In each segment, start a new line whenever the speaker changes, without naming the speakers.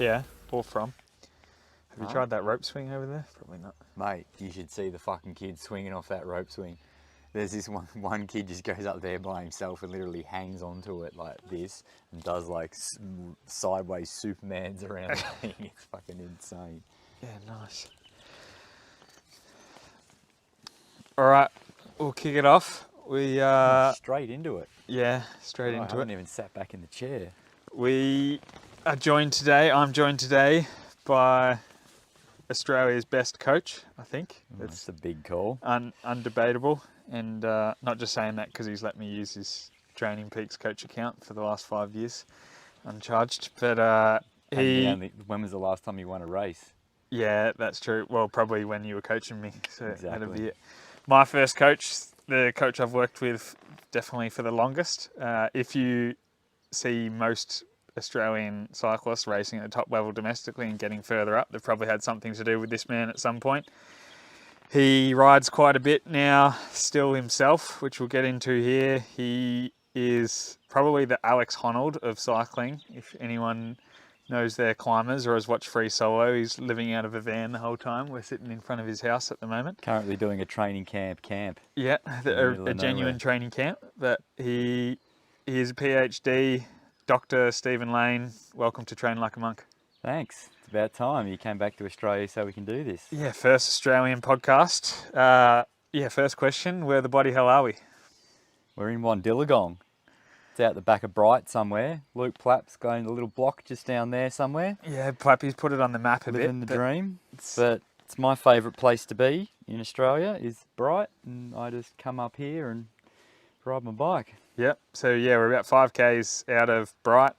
Yeah, or from. Have you tried that rope swing over there? Probably not.
Mate, you should see the fucking kids swinging off that rope swing. There's this one kid just goes up there by himself and literally hangs onto it like this and does like sideways Supermans around the thing. It's fucking insane.
Yeah, nice. All right, we'll kick it off. We
straight into it.
Yeah, straight into
I
it.
haven't even sat back in the chair.
We are joined today. I'm joined today by Australia's best coach. I think
That's a big call.
Undebatable, and not just saying that because he's let me use his Training Peaks coach account for the last 5 years, uncharged. But
when was the last time you won a race?
Yeah, that's true. Well, probably when you were coaching me. So
Exactly.
That'll be it. My first coach, the coach I've worked with definitely for the longest. If you see most Australian cyclists racing at the top level domestically and getting further up, they've probably had something to do with this man at some point. He rides quite a bit now, still himself, which we'll get into here. He is probably the Alex Honnold of cycling. If anyone knows their climbers or has watched Free Solo, he's living out of a van the whole time. We're sitting in front of his house at the moment.
Currently doing a training camp.
Yeah, a genuine training camp. But he is a PhD. Dr. Stephen Lane, welcome to Train Like a Monk.
Thanks. It's about time you came back to Australia so we can do this.
Yeah, first Australian podcast. First question, where the bloody hell are we?
We're in Wandillagong. It's out the back of Bright somewhere. Luke Plapp's going to a little block just down there somewhere.
Yeah, Plappy's put it on the map a bit.
Living the dream. But it's my favourite place to be in Australia is Bright, and I just come up here and ride my bike.
Yep. So yeah, we're about 5Ks out of Bright.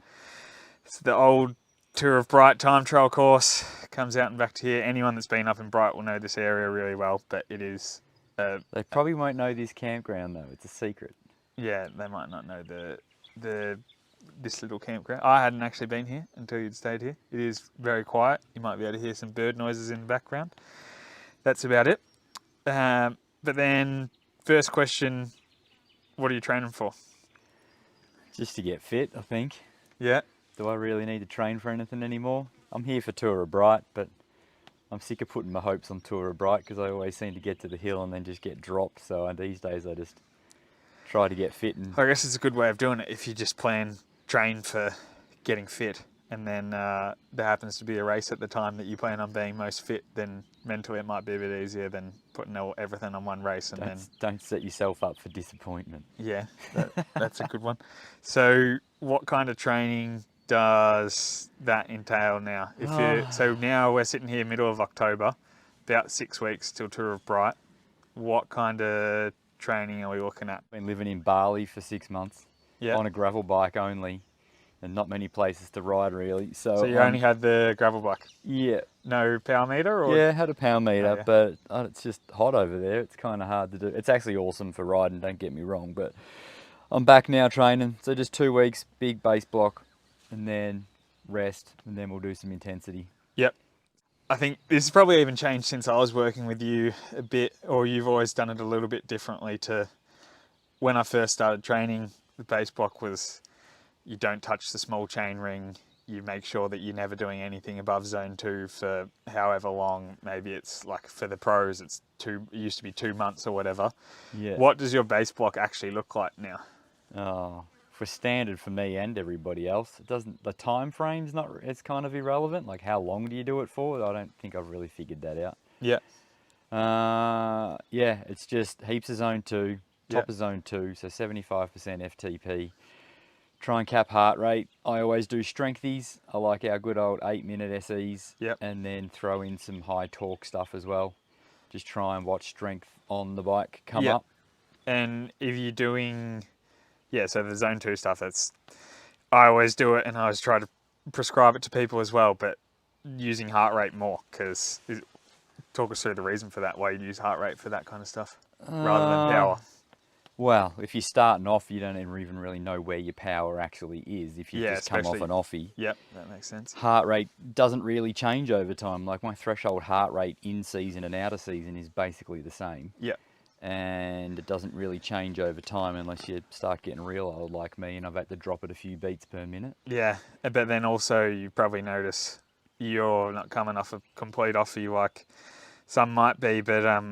It's the old Tour of Bright time trial course. Comes out and back to here. Anyone that's been up in Bright will know this area really well, but it is...
they probably won't know this campground though. It's a secret.
Yeah, they might not know this little campground. I hadn't actually been here until you'd stayed here. It is very quiet. You might be able to hear some bird noises in the background. That's about it. But then, first question, what are you training for?
Just to get fit, I think.
Yeah.
Do I really need to train for anything anymore? I'm here for Tour of Bright, but I'm sick of putting my hopes on Tour of Bright because I always seem to get to the hill and then just get dropped. So these days I just try to get fit. And
I guess it's a good way of doing it if you just train for getting fit, and then there happens to be a race at the time that you plan on being most fit, then mentally it might be a bit easier than putting everything on one race. And
don't set yourself up for disappointment.
Yeah, that's a good one. So what kind of training does that entail now? So now we're sitting here middle of October, about 6 weeks till Tour of Bright. What kind of training are we looking at?
Been living in Bali for 6 months.
Yeah.
On a gravel bike only, and not many places to ride really. So
you only had the gravel bike?
Yeah.
No power meter? Or?
Yeah, had a power meter,
Oh, yeah.
but it's just hot over there. It's kind of hard to do. It's actually awesome for riding, don't get me wrong, but I'm back now training. So just 2 weeks, big base block, and then rest, and then we'll do some intensity.
Yep. I think this has probably even changed since I was working with you a bit, or you've always done it a little bit differently to when I first started training. The base block was you don't touch the small chain ring. You make sure that you're never doing anything above zone 2 for however long. Maybe it's like for the pros, it used to be 2 months or whatever.
Yeah.
What does your base block actually look like now?
Oh, for standard for me and everybody else, the time frame's it's kind of irrelevant. Like how long do you do it for? I don't think I've really figured that out.
Yeah.
It's just heaps of zone 2. Top of zone 2, so 75% FTP. Try and cap heart rate. I always do strengthies. I like our good old 8-minute SEs.
Yep.
And then throw in some high torque stuff as well. Just try and watch strength on the bike come up.
And if you're doing, so the zone 2 stuff, I always do it and I always try to prescribe it to people as well, but using heart rate more, because talk us through the reason for that, why you use heart rate for that kind of stuff rather than power.
Well, if you're starting off, you don't even really know where your power actually is if you just come off an offie.
Yep, that makes sense.
Heart rate doesn't really change over time. Like my threshold heart rate in season and out of season is basically the same.
Yep.
And it doesn't really change over time unless you start getting real old like me and I've had to drop it a few beats per minute.
Yeah, but then also you probably notice you're not coming off a complete offer like some might be, but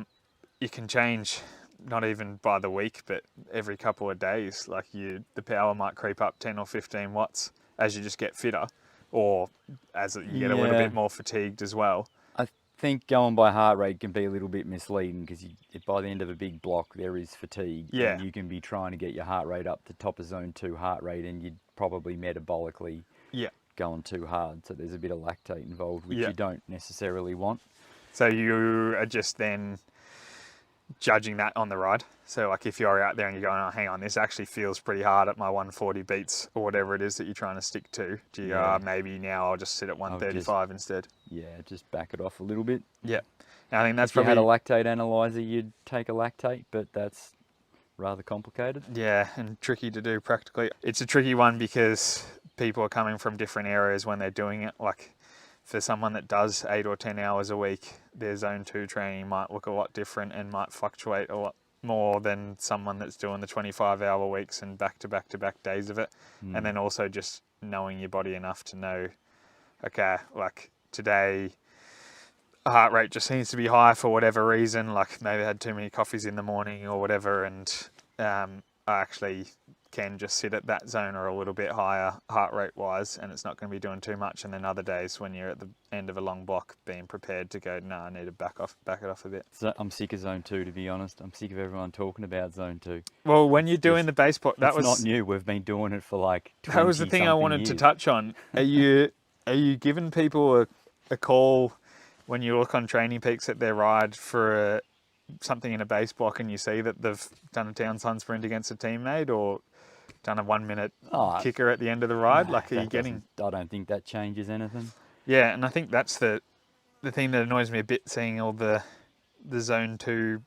you can change not even by the week, but every couple of days. Like the power might creep up 10 or 15 watts as you just get fitter, or as you get a little bit more fatigued as well.
I think going by heart rate can be a little bit misleading because by the end of a big block there is fatigue.
Yeah.
And you can be trying to get your heart rate up to top of zone 2 heart rate, and you'd probably metabolically going too hard. So there's a bit of lactate involved, which you don't necessarily want.
So you are just then judging that on the ride. So like if you're out there and you're going, oh, hang on, this actually feels pretty hard at my 140 beats or whatever it is that you're trying to stick to. Do you go, maybe now I'll just sit at 135 instead? Yeah,
just back it off a little bit.
Yeah. And I think that's
if
probably...
you had a lactate analyzer, you'd take a lactate, but that's rather complicated.
Yeah, and tricky to do practically. It's a tricky one because people are coming from different areas when they're doing it. Like for someone that does 8 or 10 hours a week, their zone 2 training might look a lot different and might fluctuate a lot more than someone that's doing the 25-hour weeks and back-to-back days of it. And then also just knowing your body enough to know, okay, like today heart rate just seems to be high for whatever reason, like maybe I had too many coffees in the morning or whatever, and I actually can just sit at that zone or a little bit higher heart rate wise, and it's not going to be doing too much. And then other days when you're at the end of a long block, being prepared to go, no, I need to back it off a bit.
So I'm sick of zone 2, to be honest. I'm sick of everyone talking about zone 2.
Well, when you're doing the base block, that was
not new. We've been doing it for like 20
that was the thing I wanted
years.
to touch on. Are you giving people a call when you look on Training Peaks at their ride for something in a base block and you see that they've done a town sun sprint against a teammate or done a 1 minute kicker at the end of the ride? Like, are you getting...
I don't think that changes anything.
Yeah, and I think that's the thing that annoys me a bit, seeing all the zone 2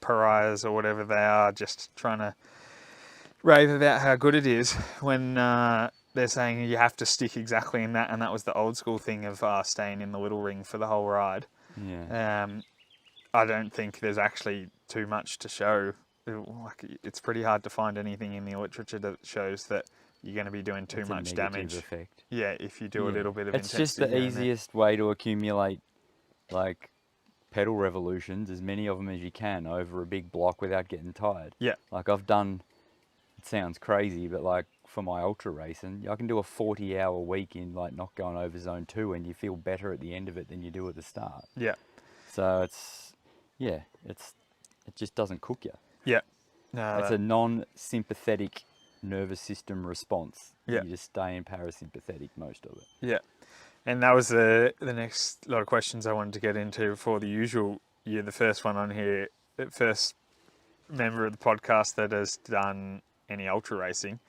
pariahs or whatever they are, just trying to rave about how good it is when they're saying you have to stick exactly in that, and that was the old school thing of staying in the little ring for the whole ride.
Yeah.
I don't think there's actually too much to show. Like, it's pretty hard to find anything in the literature that shows that you're going to be doing too much damage.
Effect.
Yeah, if you do a little bit of
intensity.
It's
just the easiest way to accumulate like pedal revolutions, as many of them as you can over a big block without getting tired.
Yeah.
Like I've done, it sounds crazy, but like for my ultra racing, I can do a 40-hour week in like not going over zone 2, and you feel better at the end of it than you do at the start.
Yeah.
So it just doesn't cook you.
Yeah.
It's a non-sympathetic nervous system response.
Yeah.
You just stay in parasympathetic most of it.
Yeah. And that was the next lot of questions I wanted to get into for the usual. You're the first one on here, the first member of the podcast that has done any ultra racing.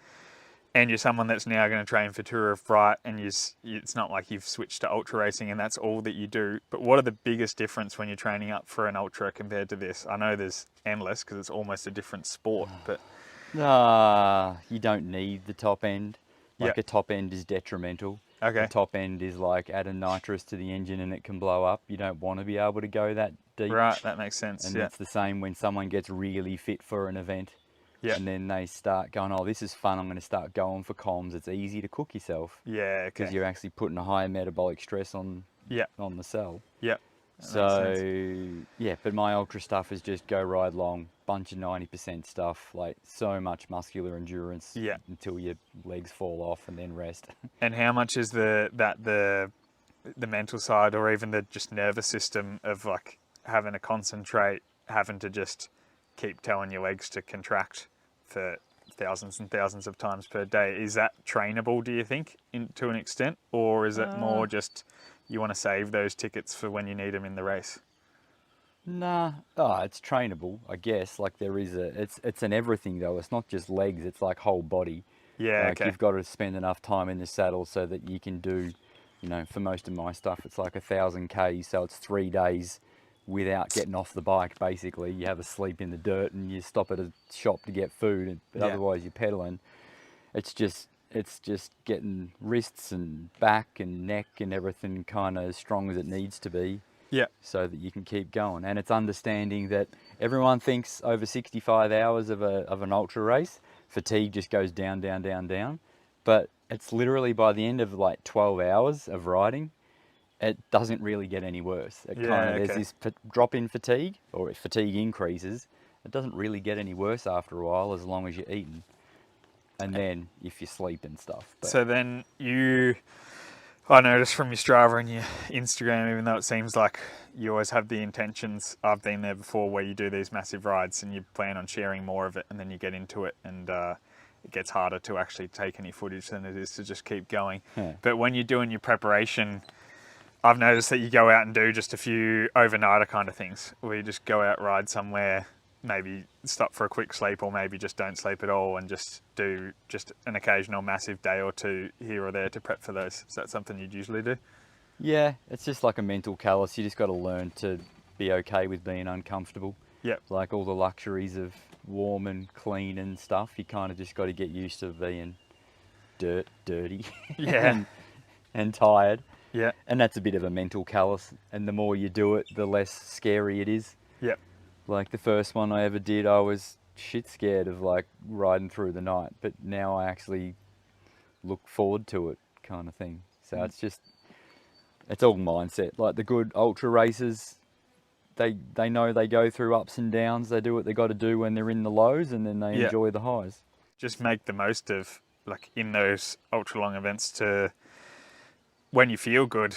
And you're someone that's now going to train for Tour of Bright, and it's not like you've switched to ultra racing and that's all that you do. But what are the biggest difference when you're training up for an ultra compared to this? I know there's endless because it's almost a different sport, but...
you don't need the top end. Like a top end is detrimental.
Okay.
The top end is like adding nitrous to the engine and it can blow up. You don't want to be able to go that deep.
Right, that makes sense.
And it's the same when someone gets really fit for an event.
Yeah.
And then they start going, oh, this is fun, I'm going to start going for comms. It's easy to cook yourself.
Yeah, okay.
Because you're actually putting a higher metabolic stress on the cell.
Yeah.
So, but my ultra stuff is just go ride long, bunch of 90% stuff, like so much muscular endurance until your legs fall off and then rest.
And how much is the mental side, or even the just nervous system of like having to concentrate, having to just keep telling your legs to contract for thousands and thousands of times per day? Is that trainable, do you think, to an extent? Or is it more just you want to save those tickets for when you need them in the race?
Nah, it's trainable, I guess. Like there is it's an everything though. It's not just legs, it's like whole body.
Yeah,
like you've got to spend enough time in the saddle so that you can do, for most of my stuff, it's like 1,000 Ks, so it's 3 days without getting off the bike, basically. You have a sleep in the dirt and you stop at a shop to get food, but otherwise you're pedaling. It's just getting wrists and back and neck and everything kind of as strong as it needs to be. Yeah. So that you can keep going. And it's understanding that everyone thinks over 65 hours of an ultra race, fatigue just goes down, down, down, down. But it's literally by the end of like 12 hours of riding, it doesn't really get any worse. It
Yeah,
kind of, there's
okay.
this drop in fatigue, or if fatigue increases, it doesn't really get any worse after a while as long as you're eating. And then if you sleep and stuff. But
So then I noticed from your Strava and your Instagram, even though it seems like you always have the intentions, I've been there before, where you do these massive rides and you plan on sharing more of it, and then you get into it and it gets harder to actually take any footage than it is to just keep going.
Yeah.
But when you're doing your preparation, I've noticed that you go out and do just a few overnighter kind of things, where you just go out, ride somewhere, maybe stop for a quick sleep, or maybe just don't sleep at all and just do just an occasional massive day or two here or there to prep for those. Is that something you'd usually do?
yeah, it's just like a mental callus. You just got to learn to be okay with being uncomfortable.
Yep.
Like all the luxuries of warm and clean and stuff, you kind of just got to get used to being dirty
Yeah.
and tired.
Yeah.
And that's a bit of a mental callus. And the more you do it, the less scary it is.
Yep.
Like the first one I ever did, I was shit scared of like riding through the night. But now I actually look forward to it, kind of thing. So it's all mindset. Like the good ultra racers, they know they go through ups and downs. They do what they got to do when they're in the lows, and then they
Yeah.
enjoy the highs.
Just make the most of, like, in those ultra long events, to when you feel good,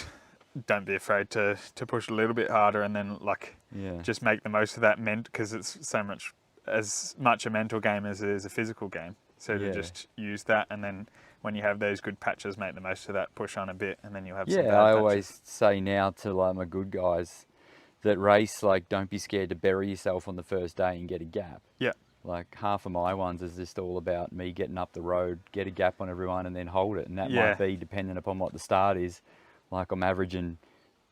don't be afraid to push a little bit harder, and then like
Yeah.
just make the most of that because it's as much a mental game as it is a physical game. So to
Yeah.
just use that, and then when you have those good patches, make the most of that, push on a bit, and then you'll have some bad
Yeah, I
patches.
always say now to like my good guys that race, like, don't be scared to bury yourself on the first day and get a gap.
Yeah.
Like half of my ones is just all about me getting up the road, get a gap on everyone, and then hold it. And that
Yeah.
might be dependent upon what the start is. Like I'm averaging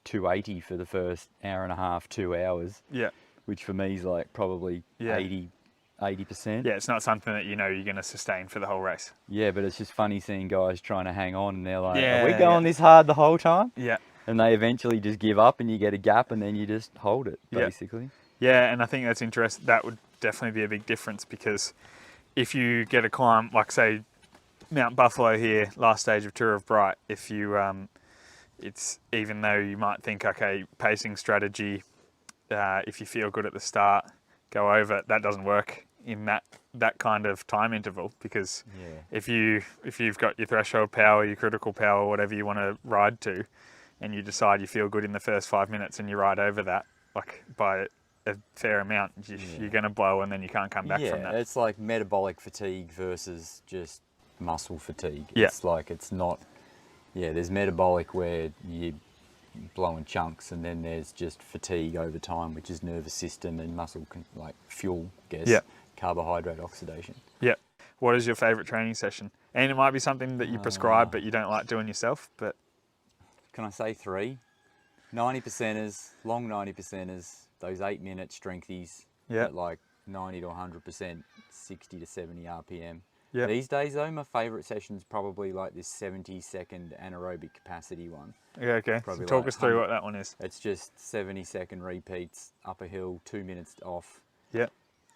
280 for the first hour and a half, 2 hours,
Yeah.
which for me is like probably
Yeah.
80%.
Yeah, it's not something that you're going to sustain for the whole race.
Yeah, but it's just funny seeing guys trying to hang on, and they're like,
Yeah,
are we going
yeah.
this hard the whole time?
Yeah.
And they eventually just give up, and you get a gap, and then you just hold it,
Yeah.
basically.
Yeah, and I think that's interesting. That would definitely be a big difference, because if you get a climb, like say Mount Buffalo here, last stage of Tour of Bright, if you, it's, even though you might think, okay, pacing strategy, if you feel good at the start, go over it, that doesn't work in that kind of time interval, because
Yeah.
if you've got your threshold power, your critical power, whatever you want to ride to, and you decide you feel good in the first 5 minutes and you ride over that, like by a fair amount, you're going to blow, and then you can't come back from that.
It's like metabolic fatigue versus just muscle fatigue.
Yeah.
It's like, it's not, there's metabolic where you're blowing chunks, and then there's just fatigue over time, which is nervous system and muscle, like fuel gas,
Yeah.
carbohydrate oxidation.
Yeah. What is your favourite training session? And it might be something that you prescribe but you don't like doing yourself, but...
Can I say 3? 90%ers, long 90%ers, those 8-minute strengthies
Yeah.
at like 90 to 100%, 60 to 70 RPM.
Yeah.
These days though, my favourite session's probably like this 70-second anaerobic capacity one.
Yeah, okay. So
Probably
talk
like
us through what that one is.
It's just 70-second repeats, up a hill, 2 minutes off,
Yeah.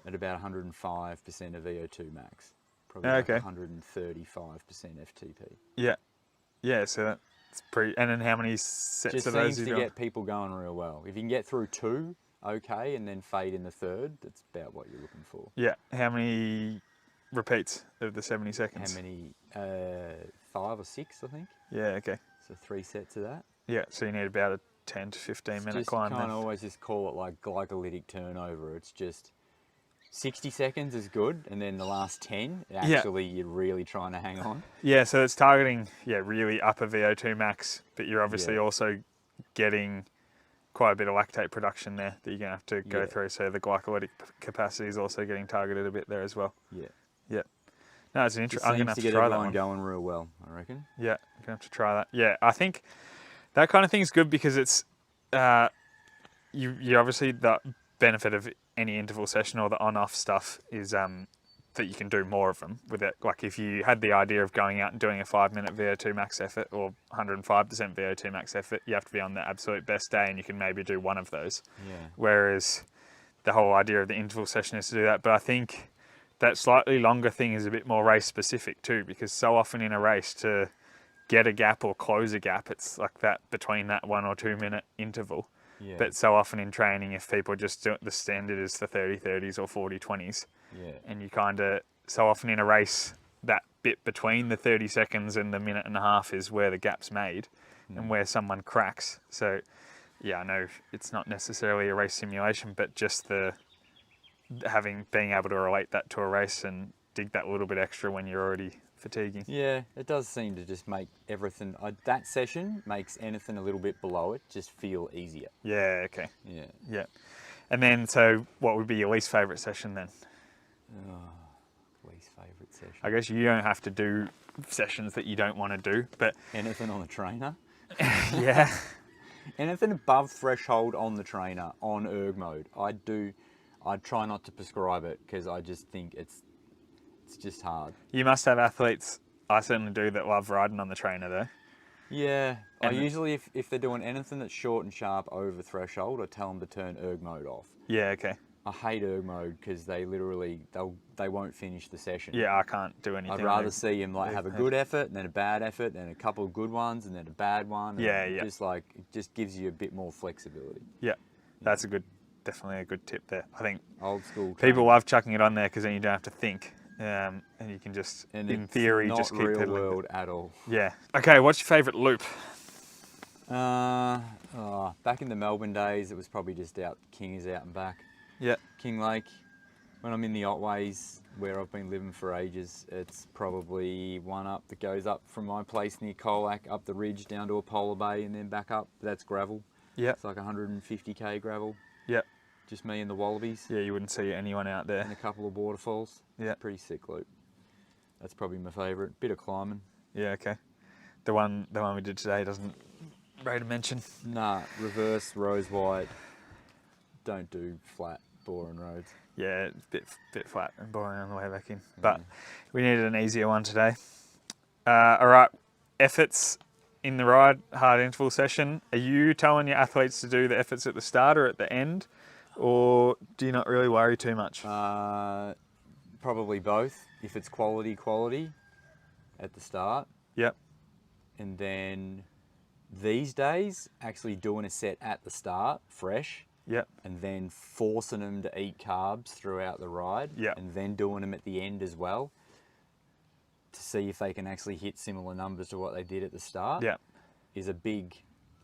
at about 105% of VO2 max. Probably
Okay.
like 135% FTP.
Yeah. Yeah, so that's pretty... And then how many sets
Just
of those
seems
you
to
doing?
get people going real well. If you can get through 2, okay, and then fade in the 3rd, that's about what you're looking for.
Yeah. How many repeats of the 70 seconds?
How many? 5 or 6, I think.
Yeah, okay.
So 3 sets of that.
Yeah, so you need about a 10 to 15 minute
Just
climb
kind
then.
of always just call it like glycolytic turnover. It's just 60 seconds is good, and then the last 10, actually you're really trying to hang on.
Yeah, so it's targeting, really upper VO2 max, but you're obviously
Yeah.
also getting quite a bit of lactate production there that you're going to have to go
Yeah.
through. So the glycolytic capacity is also getting targeted a bit there as well.
Yeah.
Yeah. No, it's an
Just
I'm going to
seems
have
to
to
get
try that
everyone
one.
going real well, I reckon.
Yeah, I'm going to have to try that. Yeah, I think that kind of thing is good, because it's, you obviously, the benefit of any interval session or the on-off stuff is that you can do more of them with it. Like if you had the idea of going out and doing a 5-minute VO2 max effort or 105% VO2 max effort, you have to be on the absolute best day and you can maybe do one of those.
Yeah.
Whereas the whole idea of the interval session is to do that. But I think that slightly longer thing is a bit more race specific too, because so often in a race to get a gap or close a gap, it's like that between that 1 or 2 minute interval.
Yeah.
But so often in training, if people just do it, the standard is the 30-30s or 40-20s.
Yeah.
And you kind of, so often in a race, that bit between the 30 seconds and the minute and a half is where the gap's made and where someone cracks. So yeah, I know it's not necessarily a race simulation, but just being able to relate that to a race and dig that little bit extra when you're already fatiguing.
Yeah, it does seem to just make everything, that session makes anything a little bit below it just feel easier.
Yeah, okay.
Yeah.
Yeah. And then, so what would be your least favourite session then?
Least favourite session.
I guess you don't have to do sessions that you don't want to do, but
Anything on the trainer?
yeah.
Anything above threshold on the trainer, on erg mode. I try not to prescribe it because I just think it's just hard.
You must have athletes, I certainly do, that love riding on the trainer though.
Yeah, I
And-
usually, if they're doing anything that's short and sharp over threshold, I tell them to turn erg mode off.
Yeah, okay.
I hate erg mode because they won't finish the session.
Yeah, I can't do anything.
I'd rather see them like have a good effort, and then a bad effort, then a couple of good ones, and then a bad one. And
Yeah, yeah.
It just gives you a bit more flexibility.
Yeah, that's definitely a good tip there. I think
Old school.
people
training.
love chucking it on there because then you don't have to think, and you can just,
And
in
it's
theory,
not
just keep
real
pedaling.
world at all.
Yeah. Okay, what's your favourite loop?
Back in the Melbourne days, it was probably just King's out and back.
Yeah.
King Lake. When I'm in the Otways, where I've been living for ages, it's probably one up that goes up from my place near Colac, up the ridge down to a Polar Bay and then back up. That's gravel.
Yeah.
It's like 150k gravel.
Yeah.
Just me and the wallabies
Yeah, you wouldn't see anyone out there.
and a couple of waterfalls.
Yeah.
Pretty sick loop. That's probably my favourite. Bit of climbing.
Yeah, okay. The one we did today doesn't rate a mention.
Nah, reverse, rose white. Don't do flat, boring roads.
Yeah, it's a bit flat and boring on the way back in. But we needed an easier one today. All right, efforts in the ride, hard interval session. Are you telling your athletes to do the efforts at the start or at the end? Or do you not really worry too much?
Probably both. If it's quality at the start.
Yep.
And then these days, actually doing a set at the start, fresh.
Yep.
And then forcing them to eat carbs throughout the ride.
Yep.
And then doing them at the end as well. To see if they can actually hit similar numbers to what they did at the start.
Yep.
Is a big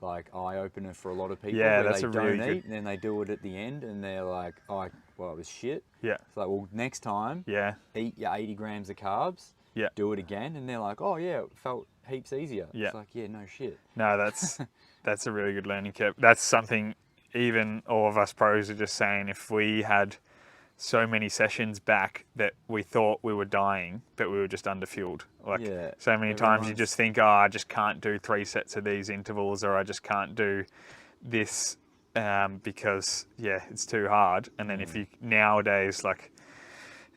eye opener for a lot of people.
Yeah,
where
that's
they
a
don't
really
eat
good-
and then they do it at the end and they're like, oh, well, it was shit.
Yeah.
It's like, well, next time,
Yeah.
eat your 80 grams of carbs.
Yeah.
Do it again, and they're like, oh yeah, it felt heaps easier.
Yeah.
It's like, yeah, no shit.
No, that's a really good learning curve. That's something even all of us pros are just saying, if we had so many sessions back that we thought we were dying, but we were just underfueled. Like
Yeah,
so many times you
everyone's-
just think, oh, I just can't do 3 sets of these intervals, or I just can't do this because it's too hard. And then if you nowadays, like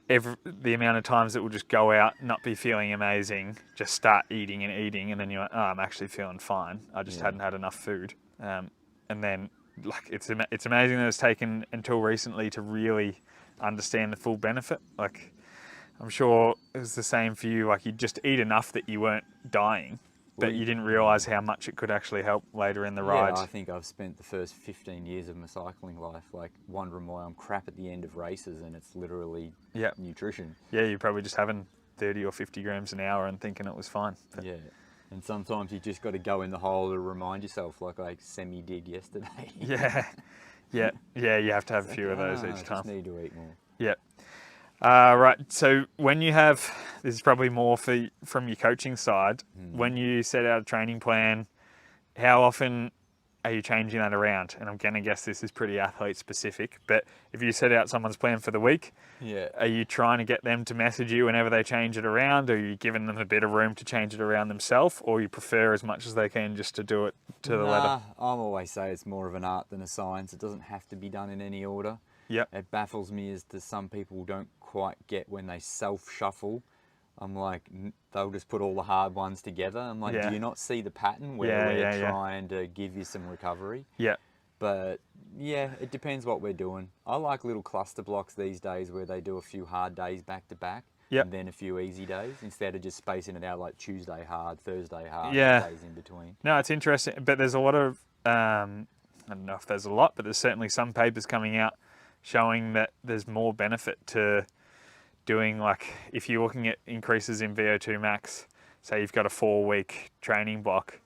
the amount of times that we'll just go out, not be feeling amazing, just start eating, and then you're like, oh, I'm actually feeling fine. I just hadn't had enough food. And then like it's amazing that it's taken until recently to really understand the full benefit. Like I'm sure it was the same for you. Like you just eat enough that you weren't dying, but you didn't realise how much it could actually help later in the ride.
Yeah, I think I've spent the first 15 years of my cycling life like wondering why I'm crap at the end of races, and it's literally nutrition.
Yeah, you're probably just having 30 or 50 grams an hour and thinking it was fine. But
Yeah. And sometimes you just got to go in the hole to remind yourself, like I semi-did yesterday.
Yeah, you have to have a few of those
I
each
just
time.
need to eat more.
Yeah. Right, so when you have, this is probably more from your coaching side, when you set out a training plan, how often are you changing that around? And I'm going to guess this is pretty athlete specific, but if you set out someone's plan for the week, are you trying to get them to message you whenever they change it around? Or are you giving them a bit of room to change it around themselves? Or you prefer as much as they can just to do it to the letter?
I always say it's more of an art than a science. It doesn't have to be done in any order.
Yep.
It baffles me as to some people don't quite get when they self-shuffle. I'm like, they'll just put all the hard ones together. I'm like, do you not see the pattern where we're trying to give you some recovery?
Yeah.
But Yeah, it depends what we're doing. I like little cluster blocks these days where they do a few hard days back to back.
Yep.
And then a few easy days instead of just spacing it out like Tuesday hard, Thursday hard,
Yeah.
days in between.
No, it's interesting, but there's a lot of, I don't know if there's a lot, but there's certainly some papers coming out showing that there's more benefit to doing, like, if you're looking at increases in VO2 max, say you've got a 4-week training block,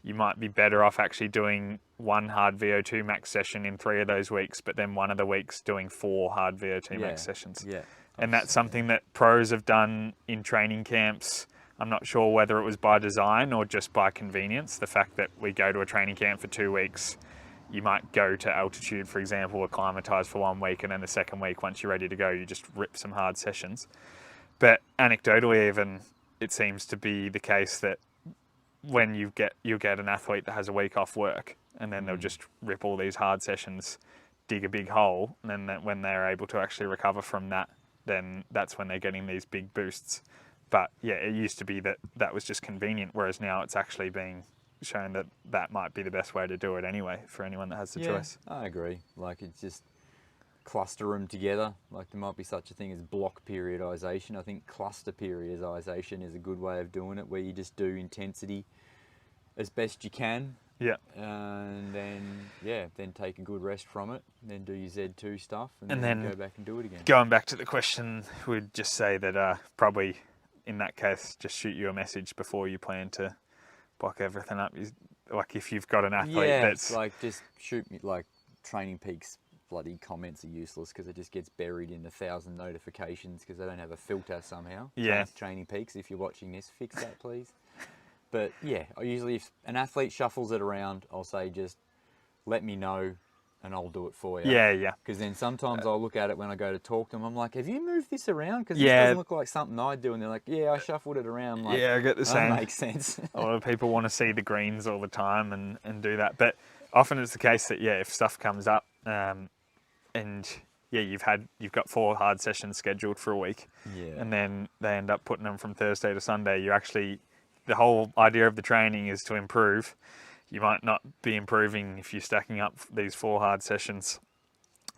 you might be better off actually doing one hard VO2 max session in 3 of those weeks, but then one of the weeks doing 4 hard VO2 max sessions.
Yeah.
And that's something that pros have done in training camps. I'm not sure whether it was by design or just by convenience. The fact that we go to a training camp for 2 weeks, you might go to altitude, for example, acclimatise for 1 week, and then the second week, once you're ready to go, you just rip some hard sessions. But anecdotally even, it seems to be the case that when you'll get an athlete that has a week off work, and then they'll just rip all these hard sessions, dig a big hole, and then when they're able to actually recover from that, then that's when they're getting these big boosts. But yeah, it used to be that was just convenient, whereas now it's actually being shown that that might be the best way to do it anyway for anyone that has the choice.
I agree. Like, it's just cluster them together. Like, there might be such a thing as block periodization. I think cluster periodization is a good way of doing it, where you just do intensity as best you can.
Yeah.
And then take a good rest from it, then do your Z2 stuff, and
then
go back and do it again.
Going back to the question, we'd just say that probably in that case, just shoot you a message before you plan to block everything up. Like, if you've got an athlete that's
like, just shoot me. Like, Training Peaks bloody comments are useless because it just gets buried in 1,000 notifications because they don't have a filter somehow.
Yeah.
Training Peaks, if you're watching this, fix that please. But yeah, I usually, if an athlete shuffles it around, I'll say just let me know and I'll do it for you.
Yeah.
Because then sometimes I'll look at it when I go to talk to them. I'm like, have you moved this around? Because this
Yeah.
doesn't look like something I do. And they're like, yeah, I shuffled it around. Like,
Yeah, I get the same.
That makes sense.
A lot of people want to see the greens all the time and do that. But often it's the case that, if stuff comes up and you've got 4 hard sessions scheduled for a week, and then they end up putting them from Thursday to Sunday, the whole idea of the training is to improve. You might not be improving if you're stacking up these 4 hard sessions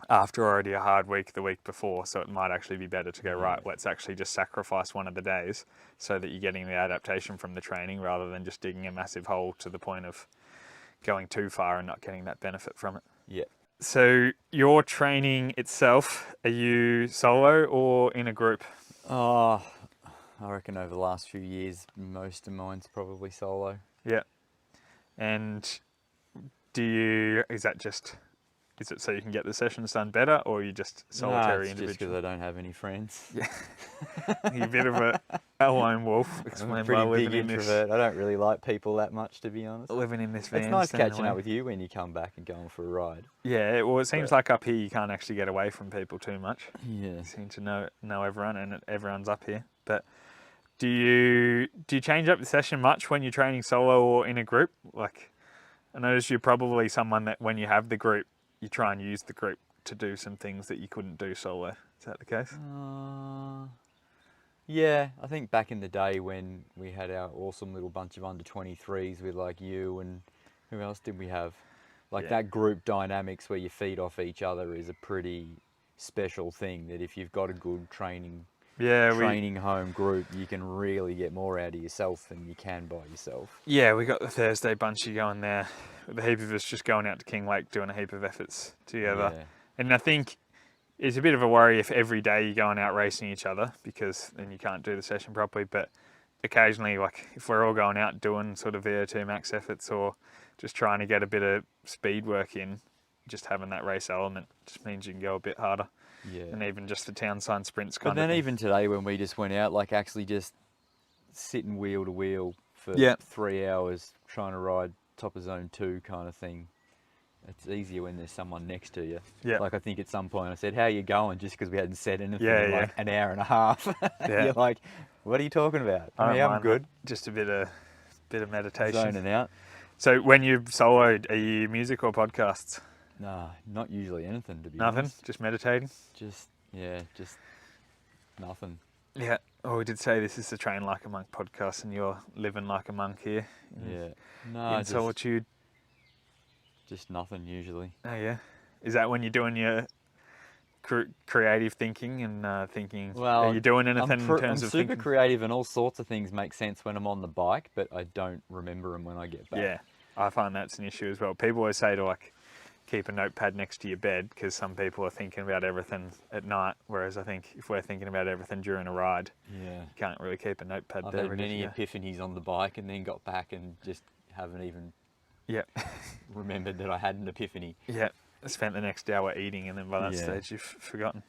after already a hard week the week before. So it might actually be better to go, right, let's actually just sacrifice one of the days so that you're getting the adaptation from the training rather than just digging a massive hole to the point of going too far and not getting that benefit from it.
Yeah.
So your training itself, are you solo or in a group?
Oh, I reckon over the last few years, most of mine's probably solo.
Yeah. And is it so you can get the sessions done better, or are you just solitary
it's
individual?
just because I don't have any friends.
Yeah. You're a bit of a lone wolf.
I'm a
Explain
pretty
by living
big
in
introvert. I don't really like people that much, to be honest.
living in this van.
It's nice
staying
catching
away.
up with you when you come back and going for a ride.
Yeah, well, it seems like up here you can't actually get away from people too much.
Yeah.
You seem to know everyone, and everyone's up here. But do you change up the session much when you're training solo or in a group? Like, I notice you're probably someone that when you have the group, you try and use the group to do some things that you couldn't do solo. Is that the case?
Yeah, I think back in the day when we had our awesome little bunch of under 23s with like you and who else did we have? Like that group dynamics where you feed off each other is a pretty special thing, that if you've got a good training home group, you can really get more out of yourself than you can by yourself.
Yeah, we got the Thursday bunchy going there, with a heap of us just going out to King Lake doing a heap of efforts together.
Yeah.
And I think it's a bit of a worry if every day you're going out racing each other, because then you can't do the session properly. But occasionally, like if we're all going out doing sort of VO2 max efforts or just trying to get a bit of speed work in, just having that race element just means you can go a bit harder.
Yeah.
And even just the town sign sprints
But
kind
then
of thing.
even today when we just went out, like actually just sitting wheel to wheel for 3 hours trying to ride top of zone 2 kind of thing. It's easier when there's someone next to you.
Yeah.
Like I think at some point I said, how are you going? Just because we hadn't said anything
Yeah,
in like an hour and a half.
Yeah.
You're like, what are you talking about?
I don't
I'm
mind
good.
that. Just a bit of meditation.
Zoning out.
So when you've soloed, are you music or podcasts?
Nah, not usually anything, to be
Nothing?
honest.
Just meditating?
Just nothing.
Yeah. Oh, we did say this is the Train Like a Monk podcast, and you're living like a monk here.
Yeah. No,
In solitude.
just nothing usually.
Oh, yeah. Is that when you're doing your creative thinking and thinking?
Well,
Are you doing anything in terms
I'm
of
super
thinking?
creative, and all sorts of things make sense when I'm on the bike, but I don't remember them when I get back.
Yeah, I find that's an issue as well. People always say to like keep a notepad next to your bed because some people are thinking about everything at night, whereas I think if we're thinking about everything during a ride,
Yeah.
you can't really keep a notepad
I've
there.
had
ready
many
to go.
epiphanies on the bike and then got back and just haven't even
Yep.
remembered that I had an epiphany.
Yeah, I spent the next hour eating, and then by that
Yeah.
stage you've forgotten.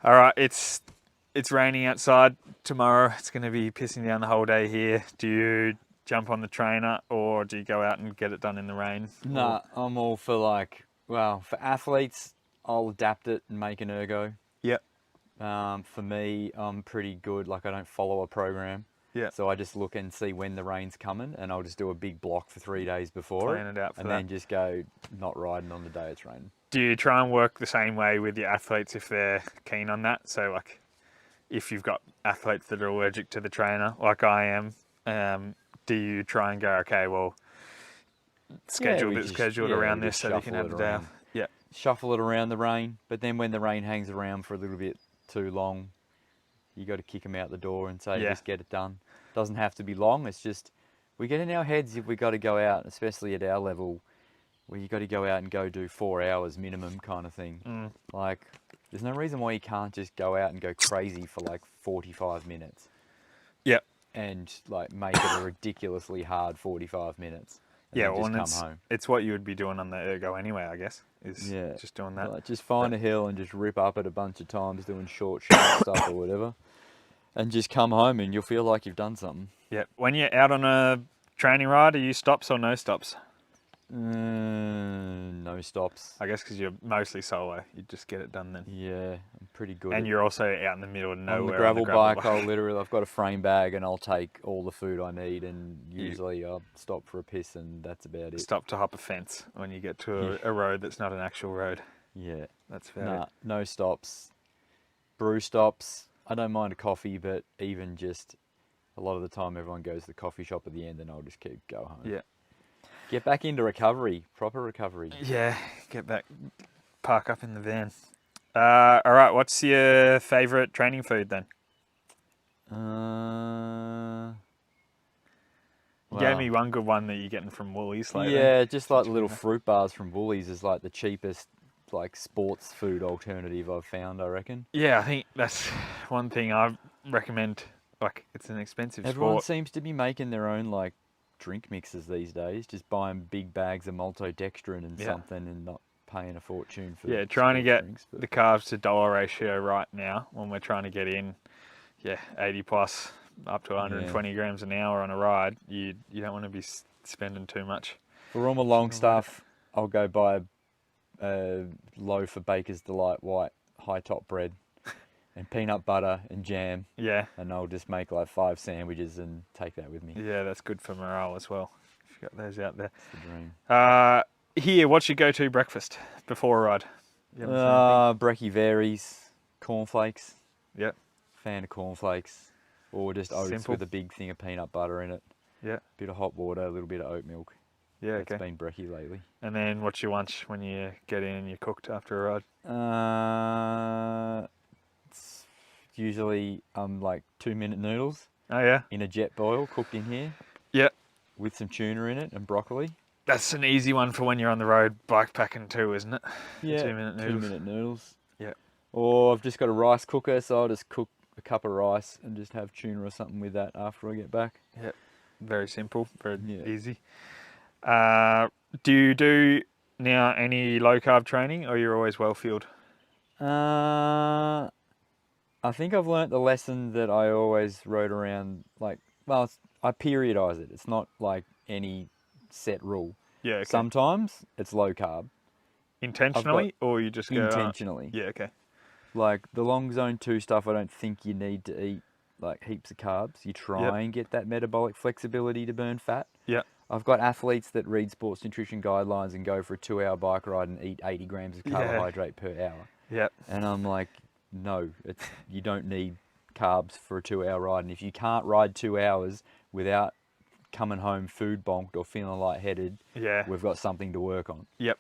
All right, it's raining outside tomorrow. It's going to be pissing down the whole day here. Do you jump on the trainer or do you go out and get it done in the rain?
Nah, I'm all for for athletes, I'll adapt it and make an ergo.
Yep.
For me, I'm pretty good. Like, I don't follow a program.
Yeah.
So I just look and see when the rain's coming, and I'll just do a big block for 3 days before
Plan it out for
and
that.
then just go not riding on the day it's raining.
Do you try and work the same way with your athletes if they're keen on that? So like, if you've got athletes that are allergic to the trainer, like I am, do you try and go, okay, well, scheduled around this so they can have the day off? Yeah.
Shuffle it around the rain, but then when the rain hangs around for a little bit too long, you got to kick them out the door and say, just get it done. Doesn't have to be long. It's just, we get in our heads if we got to go out, especially at our level, where you got to go out and go do 4 hours minimum kind of thing. Like, there's no reason why you can't just go out and go crazy for like 45 minutes.
Yep.
And like make it a ridiculously hard 45 minutes. And
Yeah,
then
well,
just come home.
it's what you would be doing on the ergo anyway, I guess, is just doing that.
Like, just find a hill and just rip up it a bunch of times doing short stuff or whatever. And just come home and you'll feel like you've done something.
Yeah. When you're out on a training ride, are you stops or no stops?
No stops.
I guess because you're mostly solo, you just get it done then.
Yeah, I'm pretty good.
And you're also out in the middle of nowhere
on the gravel bike. I've got a frame bag and I'll take all the food I need, and usually I'll stop for a piss and that's about it.
Stop to hop a fence when you get to a road that's not an actual road.
Yeah.
That's fair.
No stops. Brew stops. I don't mind a coffee, but even just a lot of the time everyone goes to the coffee shop at the end and I'll just go home.
Yeah.
Get back into recovery, proper recovery.
Yeah, get back, park up in the van. All right, what's your favourite training food then? You gave me one good one that you're getting from Woolies lately.
Yeah, just like the little fruit bars from Woolies is like the cheapest like sports food alternative I've found, I reckon.
Yeah, I think that's one thing I recommend. Like, it's an expensive
Everyone
sport.
seems to be making their own like drink mixes these days, just buying big bags of maltodextrin and something and not paying a fortune for
trying to get
drinks,
the carbs to dollar ratio right now when we're trying to get in 80 plus up to 120 grams an hour on a ride. You don't want to be spending too much.
For all my long stuff, I'll go buy a loaf of Baker's Delight white high top bread and peanut butter and jam.
Yeah.
And I'll just make like 5 sandwiches and take that with me.
Yeah, that's good for morale as well. If you've got those out there.
That's the dream.
Here, what's your go-to breakfast before a ride?
Brekkie varies. Cornflakes.
Yep.
Fan of cornflakes. Or just oats with a big thing of peanut butter in it.
Yeah.
Bit of hot water, a little bit of oat milk.
Yeah,
It's been brekkie lately.
And then what's your lunch when you get in and you're cooked after a ride?
It's usually like 2-minute noodles.
Oh yeah.
In a jet boil, cooked in here.
Yeah.
With some tuna in it and broccoli.
That's an easy one for when you're on the road bike packing too, isn't it?
Yeah.
2-minute noodles.
2-minute noodles.
Yeah.
Or I've just got a rice cooker, so I'll just cook a cup of rice and just have tuna or something with that after I get back.
Yeah. Very simple, very easy. Do you do now any low carb training, or you're always well fueled?
I think I've learnt the lesson that I always wrote around, I periodize it. It's not like any set rule.
Yeah. Okay.
Sometimes it's low carb.
Intentionally, or you just go
intentionally?
Yeah. Okay.
Like the long zone 2 stuff, I don't think you need to eat like heaps of carbs. You try and get that metabolic flexibility to burn fat.
Yeah.
I've got athletes that read sports nutrition guidelines and go for a 2-hour bike ride and eat 80 grams of carbohydrate per hour.
Yeah.
And I'm like, no, you don't need carbs for a 2-hour ride. And if you can't ride 2 hours without coming home food bonked or feeling lightheaded, we've got something to work on.
Yep.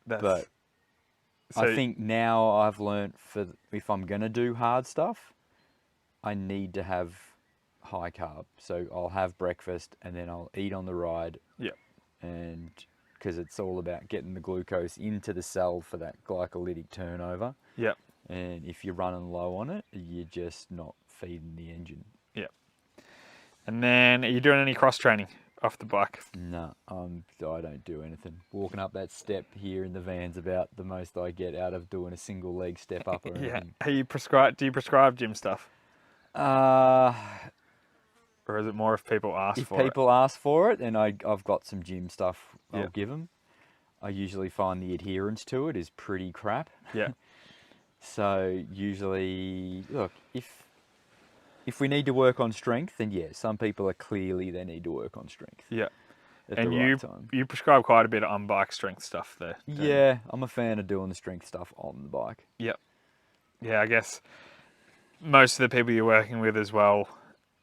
But
So,
I think now I've learnt if I'm going to do hard stuff, I need to have high carb. So I'll have breakfast and then I'll eat on the ride.
yeah,
And because it's all about getting the glucose into the cell for that glycolytic turnover.
yeah,
And if you're running low on it, you're just not feeding the engine.
yeah. And then, are you doing any cross training off the bike?
No, I don't do anything. Walking up that step here in the van's about the most I get out of doing a single leg step up or
Yeah.
anything.
Do you prescribe gym stuff?
Uh,
Or is it more if people ask
if
for
people ask for it and I've got some gym stuff,
Yeah.
I'll give them. I usually find the adherence to it is pretty crap.
it? Yeah.
So usually, look, if we need to work on strength, then yeah, some people are clearly they need to work on strength
Yeah.
at
And
the right time.
you prescribe quite a bit of on-bike strength stuff there. don't you?
Yeah, I'm a fan of doing the strength stuff on the bike.
Yep. Yeah, I guess most of the people you're working with as well,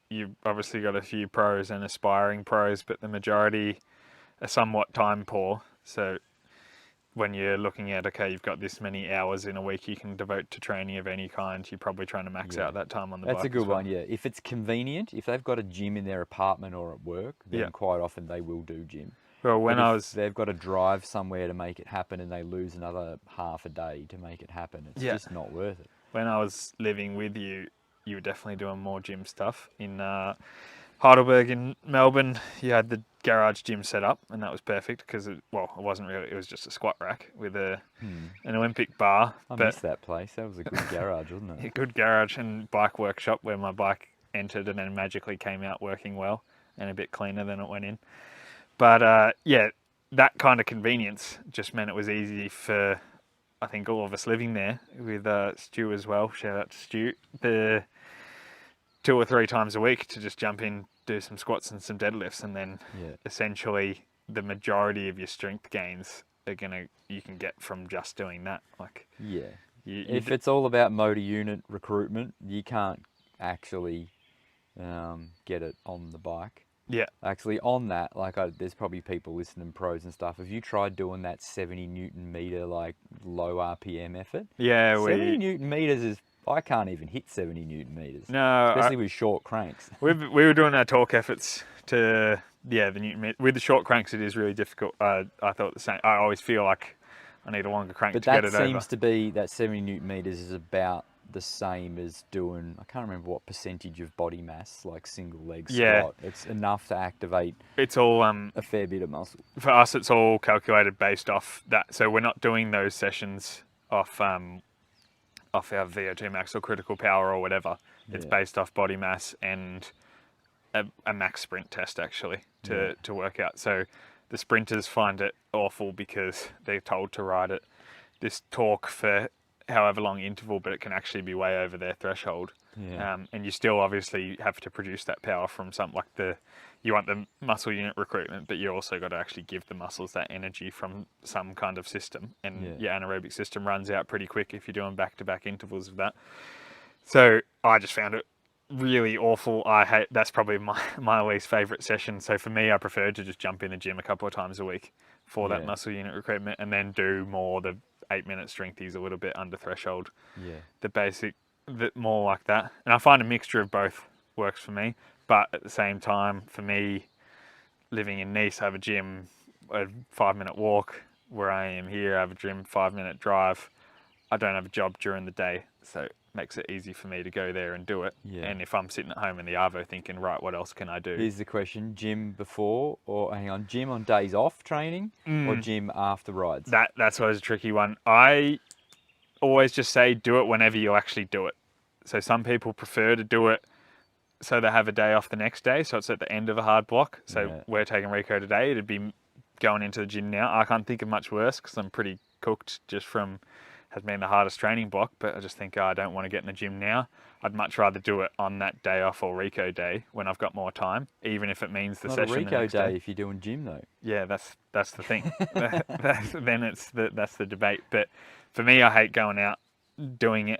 you've obviously got a few pros and aspiring pros, but the majority are somewhat time poor. So when you're looking at, okay, you've got this many hours in a week you can devote to training of any kind, you're probably trying to max
Yeah.
out that time on the
That's
bike.
a good
as well.
one, yeah. If it's convenient, if they've got a gym in their apartment or at work, then
Yeah.
quite often they will do gym.
Well, when
But
I
if
was
they've got to drive somewhere to make it happen and they lose another half a day to make it happen, it's
Yeah.
just not worth it.
when I was living with you, you were definitely doing more gym stuff. In Heidelberg in Melbourne, you had the garage gym set up, and that was perfect because it wasn't really, it was just a squat rack with an Olympic bar.
I
but
missed that place. That was a good garage, wasn't
a
it?
good garage and bike workshop where my bike entered and then magically came out working well and a bit cleaner than it went in. But yeah, that kind of convenience just meant it was easy for, I think, all of us living there, with Stu as well. Shout out to Stu. The 2 or 3 times a week to just jump in, do some squats and some deadlifts, and then
Yeah.
essentially the majority of your strength gains you can get from just doing that. Like,
Yeah.
you
If it's all about motor unit recruitment, you can't actually get it on the bike.
yeah,
Actually, on that, there's probably people listening, pros and stuff. Have you tried doing that 70 Newton meter, like low RPM effort?
yeah,
70 Newton meters is, I can't even hit 70 Newton meters.
no,
Especially with short cranks.
we were doing our torque efforts to the Newton meter. With the short cranks, it is really difficult. I thought the same. I always feel like I need a longer crank
But
to get
that
it over.
seems to be, that 70 Newton meters is about the same as doing, I can't remember what percentage of body mass, like single leg
Yeah.
squat. It's enough to activate
It's all
a fair bit of muscle.
for us. It's all calculated based off that. So we're not doing those sessions off our VO2 max or critical power or whatever. It's
Yeah.
based off body mass and a max sprint test actually to work out. So the sprinters find it awful because they're told to ride it this torque for however long interval, but it can actually be way over their threshold.
Yeah.
And you still obviously have to produce that power from something like you want the muscle unit recruitment, but you also got to actually give the muscles that energy from some kind of system. And your anaerobic system runs out pretty quick if you're doing back-to-back intervals of that. So I just found it really awful. That's probably my least favorite session. So for me, I prefer to just jump in the gym a couple of times a week for that muscle unit recruitment, and then do more the 8-minute strengthies a little bit under threshold.
Yeah.
The basic, more like that. And I find a mixture of both works for me. But at the same time, for me, living in Nice, I have a gym, a 5-minute walk. Where I am here, I have a gym, 5-minute drive. I don't have a job during the day, so it makes it easy for me to go there and do it.
Yeah.
And if I'm sitting at home in the Arvo thinking, right, what else can I do?
Here's the question: gym before, or gym on days off training, or gym after rides?
That's always a tricky one. I always just say do it whenever you actually do it. So some people prefer to do it so they have a day off the next day, so it's at the end of a hard block. So we're taking Rico today. It'd be going into the gym now. I can't think of much worse because I'm pretty cooked just from has been the hardest training block, but I just think I don't want to get in the gym now. I'd much rather do it on that day off or Rico day when I've got more time, even if it means the
Not
session
a
the
Rico
next
day
day.
if you're doing gym though.
Yeah, that's the thing. That's the debate. But for me, I hate going out, going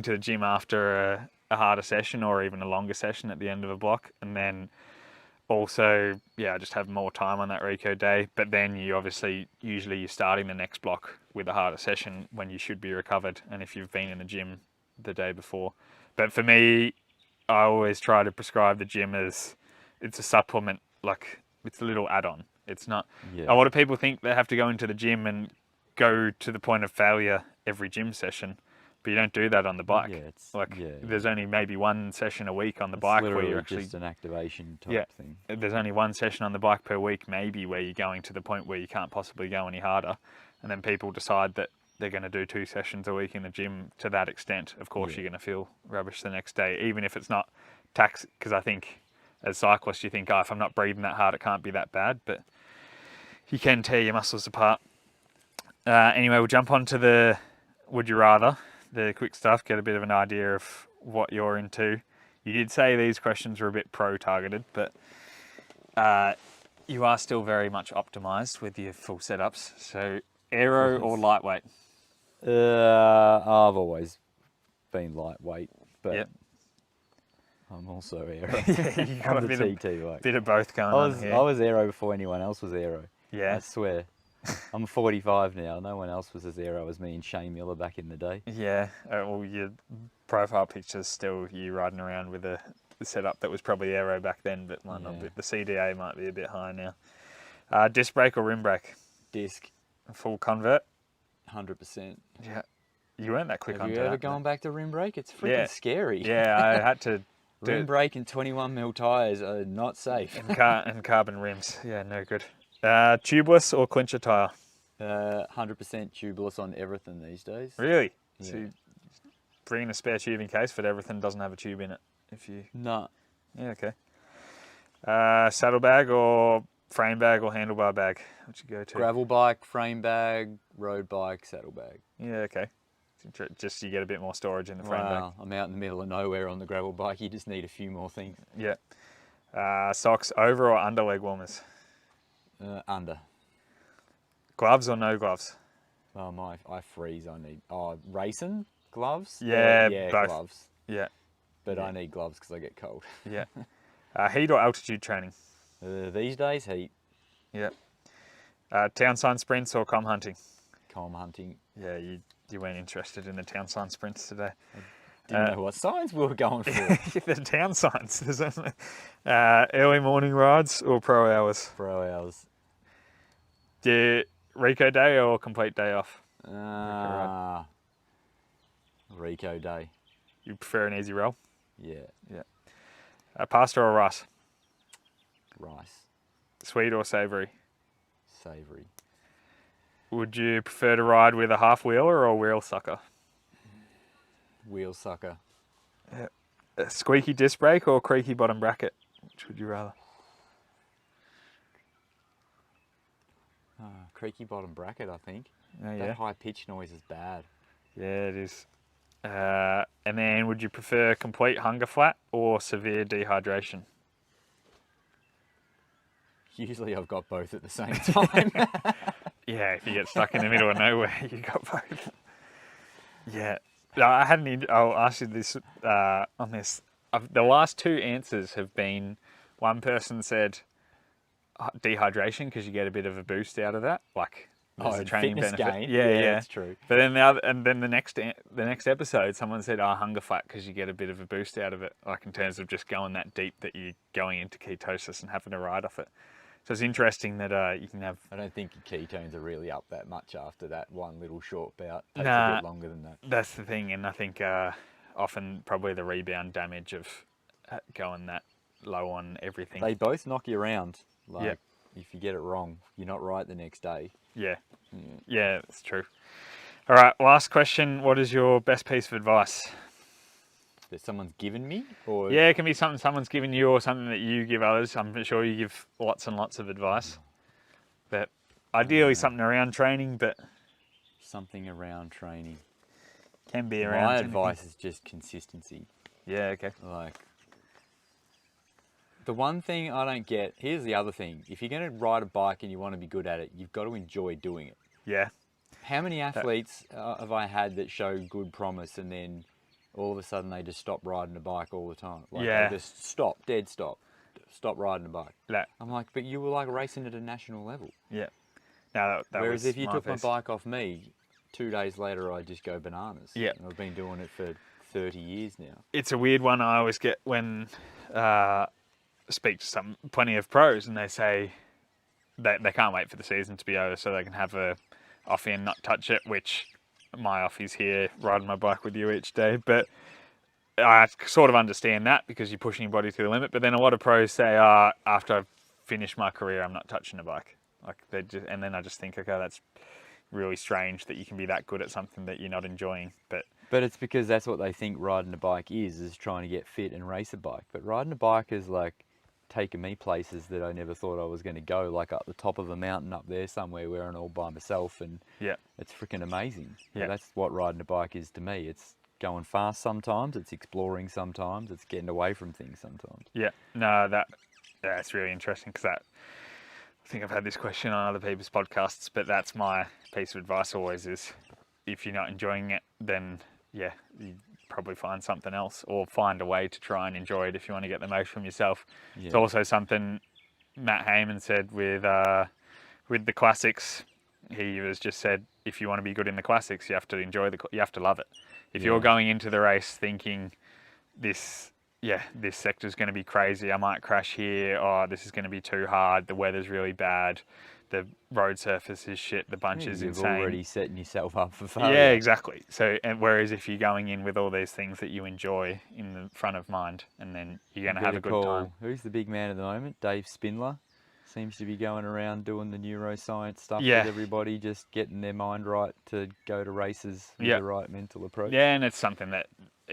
to the gym after a harder session or even a longer session at the end of a block, and then also, I just have more time on that reco day. But then usually you're starting the next block with a harder session when you should be recovered, and if you've been in the gym the day before. But for me, I always try to prescribe the gym as it's a supplement, like it's a little add-on. It's not. A lot of people think they have to go into the gym and go to the point of failure every gym session, but you don't do that on the bike. There's only maybe one session a week on the bike where you're actually
just an activation type thing.
There's only one session on the bike per week, maybe, where you're going to the point where you can't possibly go any harder, and then people decide that they're going to do 2 sessions a week in the gym to that extent. Of course, you're going to feel rubbish the next day, even if it's not tax. Because I think as cyclists, you think, if I'm not breathing that hard, it can't be that bad, but you can tear your muscles apart. Anyway, we'll jump on to the would you rather, the quick stuff, get a bit of an idea of what you're into. You did say these questions were a bit pro-targeted, but you are still very much optimized with your full setups. So aero or lightweight?
I've always been lightweight, but I'm also aero.
You got
I'm
a
the
bit of both going on here.
I was aero before anyone else was aero.
Yeah.
I swear. I'm 45 now. No one else was as aero as me and Shane Miller back in the day.
Yeah. Well, your profile picture's still you riding around with a setup that was probably aero back then, but might not be. The CDA might be a bit high now. Disc brake or rim brake?
Disc.
Full convert?
100%.
Yeah. You weren't that quick on that.
Have you ever gone back to rim brake? It's freaking scary.
Yeah, I had to
Rim brake and 21mm tyres are not safe.
And carbon rims. Yeah, no good. Tubeless or clincher tyre?
100% tubeless on everything these days.
Really?
Yeah.
So you bring in a spare tube in case, but everything doesn't have a tube in it.
No.
Yeah, okay. Saddlebag or frame bag or handlebar bag? What you go to?
Gravel bike, frame bag, road bike, saddlebag.
Yeah, okay. Just you get a bit more storage in the frame bag.
I'm out in the middle of nowhere on the gravel bike. You just need a few more things.
Yeah. Socks over or under leg warmers?
Under.
Gloves or no gloves?
Oh, I freeze. I need racing gloves.
Yeah, both.
Gloves.
Yeah.
But I need gloves because I get cold.
Yeah. Heat or altitude training?
These days, heat.
Yeah. Town sign sprints or comm hunting?
Comm hunting.
Yeah, you weren't interested in the town sign sprints today.
Didn't know what signs we were going for.
The town signs. There's only, early morning rides or pro hours?
Pro hours.
Reco day or complete day off?
Reco day.
You prefer an easy roll?
Yeah.
Yeah. Pasta or rice?
Rice.
Sweet or savoury?
Savoury.
Would you prefer to ride with a half wheeler or wheel sucker?
Wheel sucker.
Yeah. A squeaky disc brake or creaky bottom bracket? Which would you rather?
Creaky bottom bracket, I think.
Oh,
that high pitch noise is bad.
Yeah, it is. And then would you prefer complete hunger flat or severe dehydration?
Usually I've got both at the same time.
Yeah, if you get stuck in the middle of nowhere, you got both. Yeah. I'll ask you this on this. The last 2 answers have been, one person said dehydration because you get a bit of a boost out of that, like there's a training
fitness
benefit.
gain.
Yeah,
That's true.
But then the next episode, someone said, hunger flat because you get a bit of a boost out of it, like in terms of just going that deep that you're going into ketosis and having a ride off it. So it's interesting that you can have.
I don't think your ketones are really up that much after that one little short bout. Takes a bit longer than that.
That's the thing, and I think often probably the rebound damage of going that low on everything.
They both knock you around. Like, if you get it wrong, you're not right the next day.
Yeah, that's true. All right, last question. What is your best piece of advice?
That someone's given me? Or
Yeah, it can be something someone's given you or something that you give others. I'm sure you give lots and lots of advice. But ideally something around training, but...
Something around training.
Can be around...
My advice is just consistency.
Yeah, okay.
Like, the one thing I don't get, here's the other thing. If you're going to ride a bike and you want to be good at it, you've got to enjoy doing it.
Yeah.
How many athletes have I had that show good promise and then all of a sudden they just stop riding a bike all the time? Like, they just stop, dead stop. stop riding a bike.
That,
I'm like, but you were like racing at a national level.
yeah. No, that
Whereas
was
if you
my
took my
piece.
bike off me, 2 days later I'd just go bananas.
Yeah.
And I've been doing it for 30 years now.
It's a weird one I always get when speak to plenty of pros, and they say that they can't wait for the season to be over so they can have a offie and not touch it, which my offie's here riding my bike with you each day. But I sort of understand that because you're pushing your body to the limit. But then a lot of pros say, after I've finished my career, I'm not touching a bike. Like and then I just think, okay, that's really strange that you can be that good at something that you're not enjoying.
But it's because that's what they think riding a bike is trying to get fit and race a bike. But riding a bike is like taking me places that I never thought I was going to go, like up the top of a mountain up there somewhere where I'm all by myself, and
yeah,
it's freaking amazing.
Yeah.
That's what riding a bike is to me. It's going fast sometimes, it's exploring sometimes, it's getting away from things sometimes.
yeah. No, that's really interesting because I think I've had this question on other people's podcasts, but that's my piece of advice always is if you're not enjoying it, then yeah, you probably find something else or find a way to try and enjoy it if you want to get the most from yourself.
Yeah.
It's also something Matt Heyman said with the classics. He was just said, if you want to be good in the classics, you have to enjoy you have to love it. If you're going into the race thinking this sector's going to be crazy, I might crash here, or this is going to be too hard, the weather's really bad, the road surface is shit, the bunch is insane.
You're already setting yourself up for failure.
Yeah, exactly. So, and whereas if you're going in with all these things that you enjoy in the front of mind, and then you're going to have a good time.
Who's the big man at the moment? Dave Spindler seems to be going around doing the neuroscience stuff
Yeah.
with everybody, just getting their mind right to go to races with the right mental approach.
Yeah, and it's something that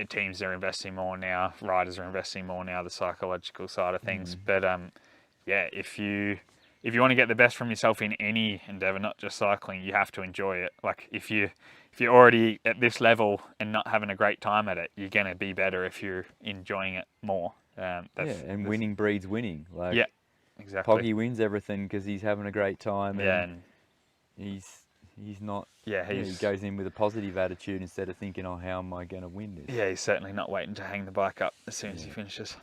teams are investing more now, riders are investing more now, the psychological side of things. But if you want to get the best from yourself in any endeavour, not just cycling, you have to enjoy it. Like if you're already at this level and not having a great time at it, you're gonna be better if you're enjoying it more.
Winning breeds winning. Like,
yeah, exactly.
Poggy wins everything because he's having a great time. And he's not.
Yeah,
he goes in with a positive attitude instead of thinking, "Oh, how am I going to win this?"
Yeah, he's certainly not waiting to hang the bike up as soon as he finishes.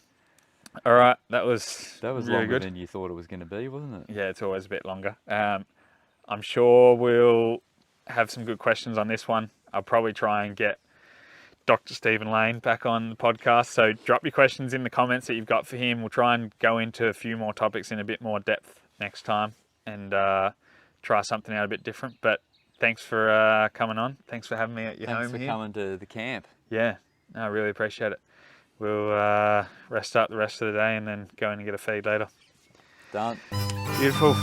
All right, that was really
longer
good.
than you thought it was going to be, wasn't it?
Yeah, it's always a bit longer. I'm sure we'll have some good questions on this one. I'll probably try and get Dr. Stephen Lane back on the podcast. So drop your questions in the comments that you've got for him. We'll try and go into a few more topics in a bit more depth next time and try something out a bit different. But thanks for coming on. Thanks for having me at your home here.
Thanks for coming to the camp.
Yeah, I really appreciate it. We'll rest up the rest of the day and then go in and get a feed later.
Done.
Beautiful.